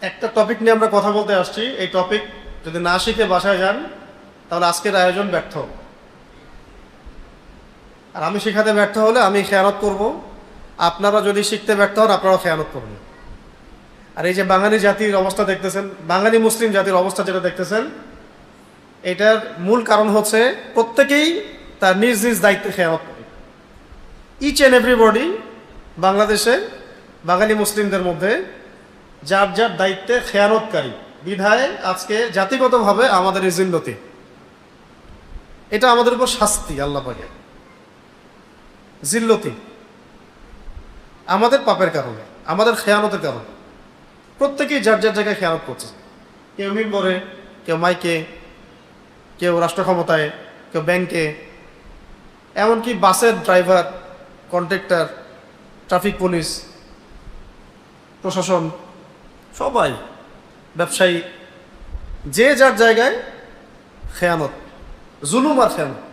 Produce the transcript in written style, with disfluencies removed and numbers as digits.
একটা টপিক নিয়ে আমরা কথা বলতে আসছি। এই টপিক যদি না শিখে বাসায় যান তাহলে আজকের আয়োজন ব্যর্থ। আর আমি শেখাতে ব্যর্থ হলে আমি খেয়ানত করব, আপনারা যদি শিখতে ব্যর্থ হন আপনারাও খেয়ানত করবেন। আর এই যে বাঙালি জাতির অবস্থা দেখতেছেন, বাঙালি মুসলিম জাতির অবস্থা যেটা দেখতেছেন, এটার মূল কারণ হচ্ছে প্রত্যেকেই তার নিজ নিজ দায়িত্বে খেয়ানত করে। ইচ অ্যান্ড এভরিবডি বাংলাদেশে বাঙালি মুসলিমদের মধ্যে যার যার দায়িত্বে খেয়ানতকারী বিধায় আজকে জাতিগতভাবে আমাদের এই জিল্লতি, এটা আমাদের উপর শাস্তি। আল্লাহ পাকের জিল্লতি আমাদের পাপের কারণে, আমাদের খেয়ানতের কারণে। প্রত্যেকেই যার যার জায়গায় খেয়ানত করছে। কেউ মিম্বরে, কেউ মাইকে, কেউ রাষ্ট্র ক্ষমতায়, কেউ ব্যাংকে, এমনকি বাসের ড্রাইভার, কন্ট্রাক্টর, ট্রাফিক পুলিশ, প্রশাসন, সবাই, ব্যবসায়ী, যে যার জায়গায় খেয়ানত, জুলুম আর খেয়ানত।